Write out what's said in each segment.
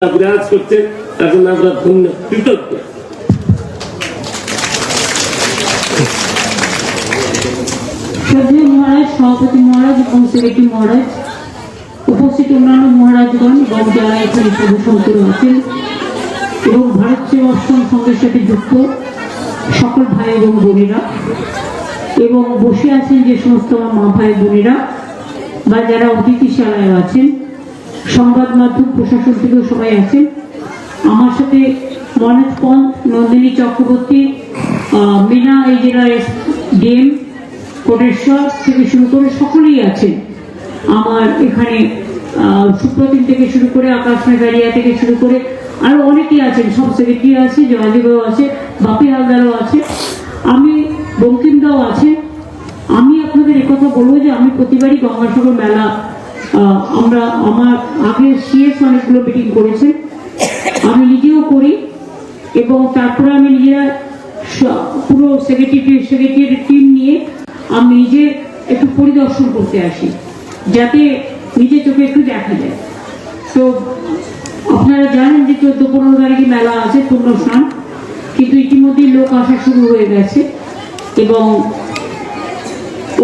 বিরাজ করছে, এখন আমরা ধন্য কৃতজ্ঞ। শ্রদ্ধেয় মহারাজ, সভাপতি মহারাজ এবং সেক্রেটারি মহারাজ, উপস্থিত অন্যান্য মহারাজগণ এবং যারা এখানে সাধুসন্ত আছেন এবং ভারত সেবাশ্রম সংঘের সাথে যুক্ত সকল ভাই এবং বোনেরা এবং বসে আছেন যে সমস্ত আমার মা ভাই বোনেরা বা যারা অতিথিশালায় আছেন, সংবাদ মাধ্যম প্রশাসন থেকেও সবাই আছেন। আমার সাথে মনোজ পন্থ, নন্দিনী চক্রবর্তী, মিনা এই জেলার ডিএম কোটেশ্বর থেকে শুরু করে সকলেই আছেন। আমার এখানে সুপ্রতিম থেকে শুরু করে আকাশ মেঘারিয়া থেকে শুরু করে আরো অনেকেই আছেন, সব সেক্রেটারি আছে, জয়দেবও আছে, বাপি হালদারও আছে, আমি বঙ্কিমদাও আছে। আমি আপনাদের একথা বলবো যে আমি প্রতিবারই গঙ্গাসাগর মেলা আমার আগে সিএস অনেকগুলো মিটিং করেছেন, আমি নিজেও করি এবং তারপরে আমি নিজেরা পুরো সেক্রেটারি টিম নিয়ে আমি নিজে একটু পরিদর্শন করতে আসি যাতে নিজের চোখে একটু দেখা যায়। তো আপনারা জানেন যে 14-15 তারিখে মেলা আছে পূর্ণ স্নান, কিন্তু ইতিমধ্যেই লোক আসা শুরু হয়ে গেছে এবং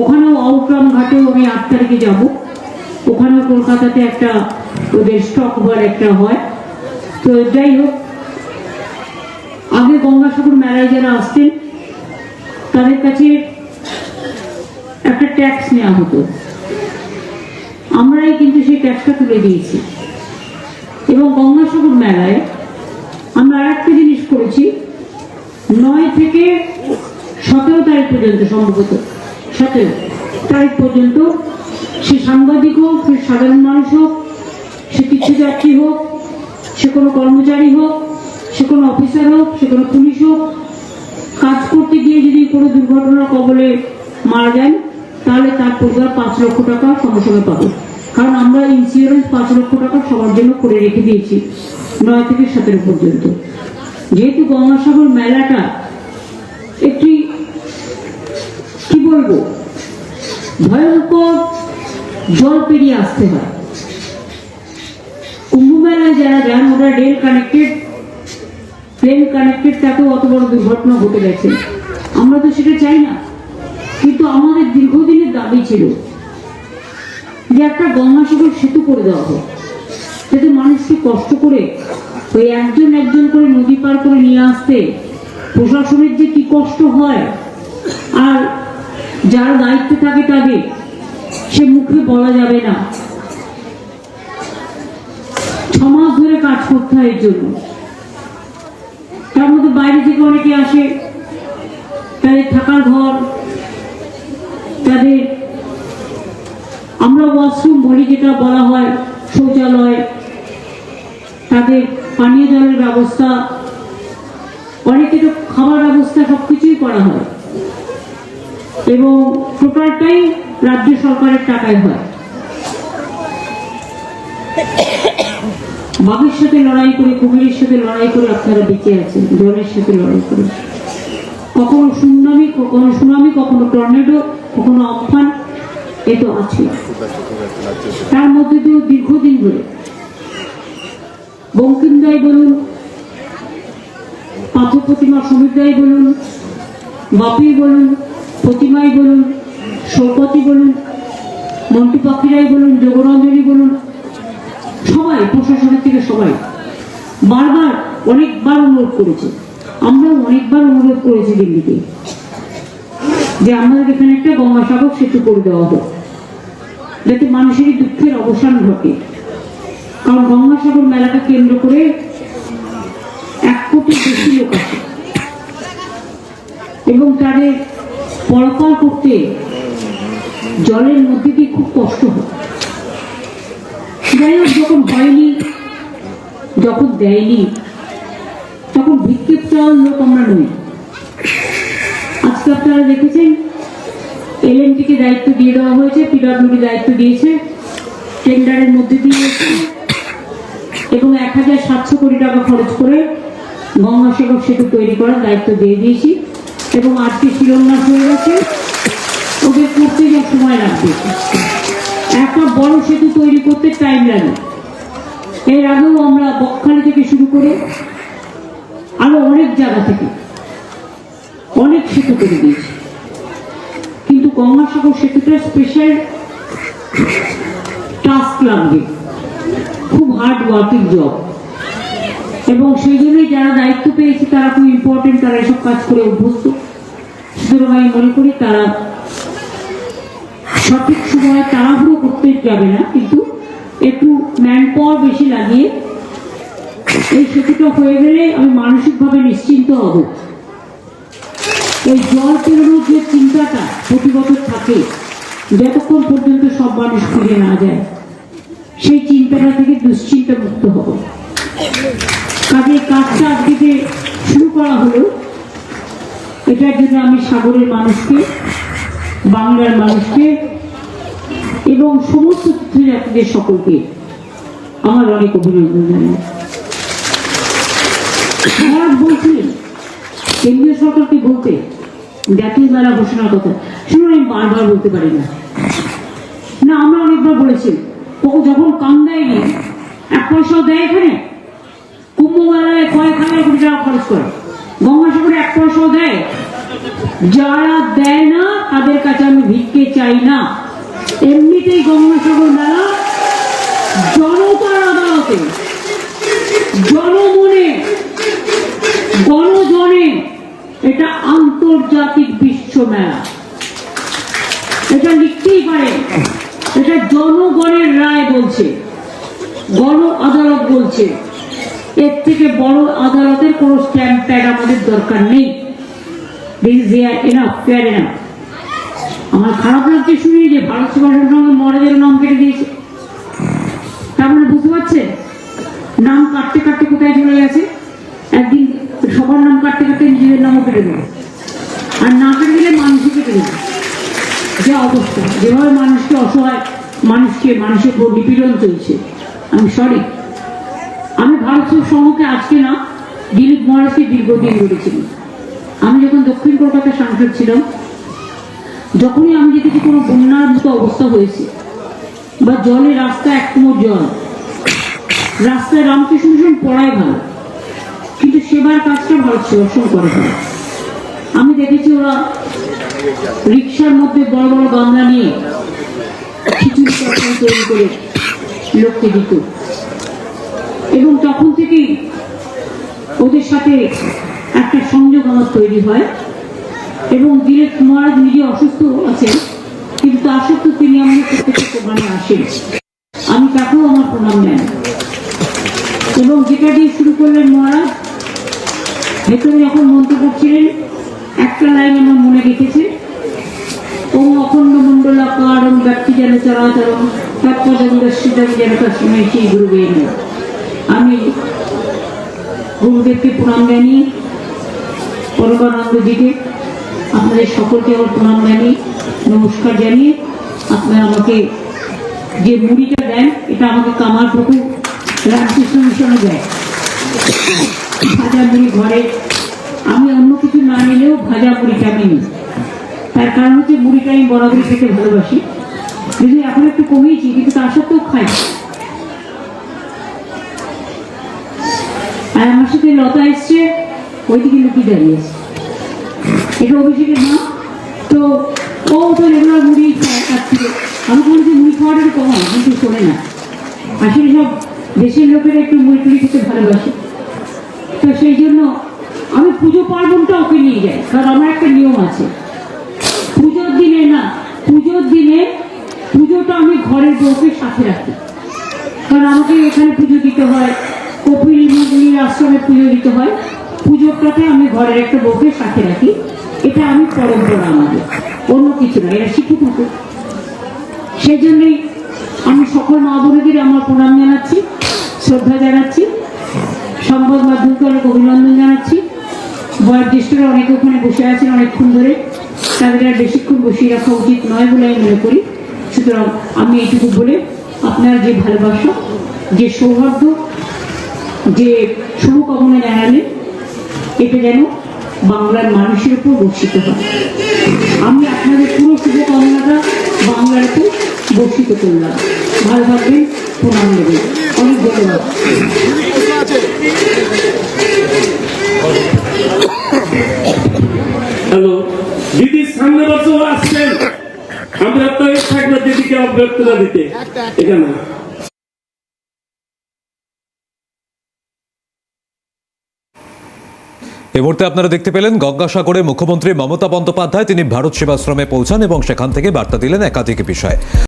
ওখানেও আউটরাম ঘাটেও আমি 8 তারিখে যাব। ওখানেও কলকাতাতে একটা ওদের স্টক বার একটা হয়। তো যাই হোক, আগে গঙ্গাসাগর মেলায় যারা আসতেন তাদের কাছে একটা ট্যাক্স নেওয়া হতো, আমরাই কিন্তু সেই ট্যাক্সটা তুলে দিয়েছি। এবং গঙ্গাসাগর মেলায় আমরা আর একটা জিনিস করেছি, 9 থেকে 17 তারিখ পর্যন্ত, সম্ভবত 17 তারিখ পর্যন্ত, সে সাংবাদিক হোক, সে সাধারণ মানুষ হোক, সে তীর্থযাত্রী হোক, সে কোনো কর্মচারী হোক, সে কোনো অফিসার হোক, সে কোনো পুলিশ হোক, কাজ করতে গিয়ে যদি কোনো দুর্ঘটনার কবলে মারা যান তাহলে তার পরিবার 5 লক্ষ টাকা সঙ্গে সঙ্গে পাবে। কারণ আমরা ইন্স্যুরেন্স 5 লক্ষ টাকা সবার জন্য করে রেখে দিয়েছি 9 থেকে 17 পর্যন্ত। যেহেতু গঙ্গাসাগর মেলাটা একটি কি বলবো ভয়ঙ্কর জল পেরিয়ে আসতে হয়, কুম্ভ মেলায় যারা যান ওরা রেল কানেক্টেড, ট্রেন কানেক্টেড, তাতেও অত বড় দুর্ঘটনা ঘটে গেছে। আমরা তো সেটা চাই না, কিন্তু আমাদের দীর্ঘদিনের দাবি ছিল যে একটা গঙ্গাসাগর সেতু করে দেওয়া হোক, যাতে মানুষকে কষ্ট করে ওই একজন করে নদী পার করে নিয়ে আসতে প্রশাসনের যে কি কষ্ট হয়, আর যারা দায়িত্বে থাকে তাদের সে মুখে বলা যাবে না। 6 মাস ধরে কাজ করতে হয় এর জন্য। তার মধ্যে বাইরে থেকে অনেকে আসে, তাদের থাকার ঘর, তাদের আমরা ওয়াশরুম বলি যেটা বলা হয়, শৌচালয়, তাদের পানীয় জলের ব্যবস্থা, অনেকে তো খাবার ব্যবস্থা সবকিছুই করা হয় এবং টোটালটাই রাজ্য সরকারের টাকায় হয়। বাঘের সাথে লড়াই করে, কুমিরের সাথে লড়াই করে আপনারা বেঁচে আছেন, জলের সাথে লড়াই করে। কখনো সুনামি, কখনো টর্নেডো, কখনো আমফান, এ তো আছে। তার মধ্যে দিয়েও দীর্ঘদিন ধরে বঙ্কিমদাই বলুন, পাথর প্রতিমা সমীরদাই বলুন, বাপি বলুন, প্রতিমাই বলুন, সৌপতি বলুন, মন্টু পাখিরাই বলুন, যোগরঞ্জনী বলুন, সবাই প্রশাসনের থেকে সবাই বারবার অনেকবার অনুরোধ করেছে। আমরাও অনেকবার অনুরোধ করেছি দিল্লিতে যে আমাদের এখানে একটা গঙ্গাসাগর সেতু করে দেওয়া হোক, যাতে মানুষের দুঃখের অবসান ঘটে। কারণ গঙ্গাসাগর মেলাকে কেন্দ্র করে 1 কোটির বেশি লোক আছে এবং তাদের পরপার করতে জলের মধ্যে দিয়ে খুব কষ্ট হয়। যাই হোক, যখন হয়নি, যখন দেয়নি, তখন ভিক্ষেপ চাওয়ার লোক আমরা নই। আজকে আপনারা দেখেছেন এলএনটিকে দায়িত্ব দিয়ে দেওয়া হয়েছে, পিডব্লিউডি দায়িত্ব দিয়েছে, টেন্ডারের মধ্যে দিয়েছে এবং 1700 কোটি টাকা খরচ করে গঙ্গাসাগর সেতু তৈরি করার দায়িত্ব দিয়ে দিয়েছি এবং আজকে শিলান্যাস হয়ে গেছে। ওদের করতে যা সময় লাগবে, একটা বড় সেতু তৈরি করতে টাইম লাগে, এর আগেও আমরা বকখালি থেকে শুরু করে আরো অনেক জায়গা থেকে অনেক সেতু করে দিয়েছি, কিন্তু গঙ্গাসাগর সেতুটা স্পেশাল টাস্ক লাগবে, খুব হার্ড ওয়ার্কিং জব, এবং সেই জন্যই যারা দায়িত্ব পেয়েছে তারা খুব ইম্পর্টেন্ট, তারা এসব কাজ করে অভ্যস্ত। সুতরাং আমি মনে করি তারা সঠিক সময়ে তাড়াহুড়ো করতে যাবে না, কিন্তু একটু ম্যান পাওয়ার বেশি লাগিয়ে এই সেতুটা হয়ে গেলে আমি মানসিকভাবে নিশ্চিন্ত হব। এই জল পেরোনোর যে চিন্তাটা প্রতি বছর থাকে, যতক্ষণ পর্যন্ত সব মানুষ ফিরে না যায়, সেই চিন্তাটা থেকে দুশ্চিন্তা মুক্ত হব। কাজে কাজটা আজকে যে শুরু করা হলো, এটার জন্য আমি সাগরের মানুষকে, বাংলার মানুষকে এবং সমস্ত তীর্থযাত্রীদের সকলকে আমার অনেক অভিনন্দন জানাই। মহারাজ বলছিলেন কেন্দ্রীয় সরকারকে বলতে জাতীয় মেলা ঘোষণার কথা, শুনুন আমি বারবার বলতে পারি না, আমরা অনেকবার বলেছি, যখন কাম দেয়নি 1 পয়সাও দেয়, এখানে কুম্ভ মেলায় কয়েক হাজার কোটি টাকা খরচ করে, গঙ্গাসাগরে 1 পয়সাও দেয়। যারা দেয় না তাদের কাছে আমি ভিক্ষে চাই না। এমনিতেই গঙ্গাসাগর মেলা জনতার আদালতে, জনমনে, গণজনে, এটা আন্তর্জাতিক বিশ্ব মেলা, এটা লিখতেই পারে, এটা জনগণের রায় বলছে, গণ আদালত বলছে। এর থেকে বড় আদালতের কোন স্ট্যাম্প প্যাড আমাদের দরকার নেই। আমার খারাপ লাগছে শুনি যে ভারত সেবাশ্রমের সঙ্গে মহারাজের নাম কেটে দিয়েছে। তার মানে বুঝতে পারছে নাম কাটতে কাটতে কোথায় চলে গেছে। একদিন সবার নাম কাটতে কাটতে নিজেদের নামও কেটে দেবে, আর না কেটে দিলে মানুষই কেটে দেবে। যে অবস্থা, যেভাবে মানুষকে অসহায়, মানুষের উপর নিপীড়ন চলছে, আমি সরি। আমি ভারত সম্মুখে আজকে না, দিলীপ মহারাজকে দীর্ঘদিন ধরেছিলাম। আমি যখন দক্ষিণ কলকাতার সাংসদ ছিলাম, যখনই আমি দেখেছি কোনো বন্যার মতো অবস্থা হয়েছে বা জলে রাস্তা 1 কোমর জল, রাস্তায় রামকৃষ্ণ মিশন পড়াই ভালো, কিন্তু সেবার কাজটা ভারত সেবাশ্রম করে ভালো। আমি দেখেছি ওরা রিক্সার মধ্যে বড় বড় গামলা নিয়ে খিচুড়ি তরকারি তৈরি করে লোককে দিত, এবং তখন থেকেই ওদের সাথে একটা সংযোগ আমার তৈরি হয়। এবং দিলীপ মহারাজ নিজে অসুস্থ আছেন, কিন্তু তা সত্ত্বেও তিনি আমাদের প্রত্যেকটা প্রোগ্রামে আসেন, আমি তাকেও আমার প্রণাম দেন। এবং যেটা দিয়ে শুরু করলেন মহারাজ, ভেতরে যখন মন্ত্র করছিলেন, একটা লাইন আমার মনে রেখেছে, ওম অখণ্ড মণ্ডলাকারম ব্যক্তি যেন চরাচরম তৎপদস্যিতাম যেন তস্মৈ শ্রী গুরুবে নমঃ। আমি গুরুদেবকে প্রণাম জানিয়ে, পরমানন্দজিকে, আপনাদের সকলকে আমার প্রণাম জানিয়ে, নমস্কার জানিয়ে, আপনারা আমাকে যে মুড়িটা দেন, এটা আমাকে কামার প্রভু রামকৃষ্ণ মিশনে দেয়। ভাজা মুড়ি ঘরে, আমি অন্য কিছু না নিলেও ভাজা মুড়িটা আমি নিই। তার কারণ হচ্ছে মুড়িটা আমি বরাবরই খেতে ভালোবাসি, যদি এখন একটু কমিয়েছি, কিন্তু তা সত্ত্বেও খাই। আর আমার সাথে লতা এসছে, ওইদিকে লুকিয়ে দাঁড়িয়েছে, এটা অভিষেকের মা, তো ও তো রেগুলার মুড়ি খাচ্ছিল। আমি বলেছি মুড়ি খাওয়াটা একটু কম, কিন্তু শোনে না। আসলে সব দেশের লোকেরা একটু মুড়ি টুড়ি খেতে ভালোবাসে, তো সেই জন্য আমি পুজো পার্বণটা ওকে নিয়ে যাই। কারণ আমার একটা নিয়ম আছে, পুজোর দিনে না, পুজোটা আমি ঘরের বউকে সাথে রাখি। কারণ আমাকে এখানে পুজো দিতে হয়, কপিল মুনির আশ্রমে পুজো দিতে হয়, পুজোটাকে আমি ঘরের একটা বউকে সাথে রাখি। এটা আমি পরম্পরা আমাদের, অন্য কিছু না, এরা শিখে থাকে। সেই জন্যই আমি সকল মা বোনেদের আমার প্রণাম জানাচ্ছি, শ্রদ্ধা জানাচ্ছি, সংবাদ মাধ্যমকে অনেক অভিনন্দন জানাচ্ছি। বয়োজ্যেষ্ঠরা অনেকে ওখানে বসে আছেন অনেকক্ষণ ধরে, তাদের আর বেশিক্ষণ বসিয়ে রাখা উচিত নয় বলে আমি মনে করি। সুতরাং আমি এইটুকু বলে, আপনার যে ভালোবাসা, যে সৌহার্দ্য, যে শুভকামনা জানালেন, এটা যেন বাংলার মানুষের উপর বর্ষিত হয়। আমি আপনাদের পুরো শুভকামনাটা বাংলার উপর বর্ষিত করলাম। ভালো থাকবেন। প্রণাম দেবে। অনেক ধন্যবাদ। হ্যালো দিদি, সামনে বছর আসছেন, আমরা তো থাকবো দিদিকে অভ্যর্থনা দিতে এখানে। এই মুহূর্তে আপনারা দেখতে পেলেন গঙ্গাসাগরে মুখ্যমন্ত্রী মমতা বন্দ্যোপাধ্যায় তিনি ভারত সেবাশ্রমে পৌঁছান এবং সেখান থেকে বার্তা দিলেন একাধিক বিষয়।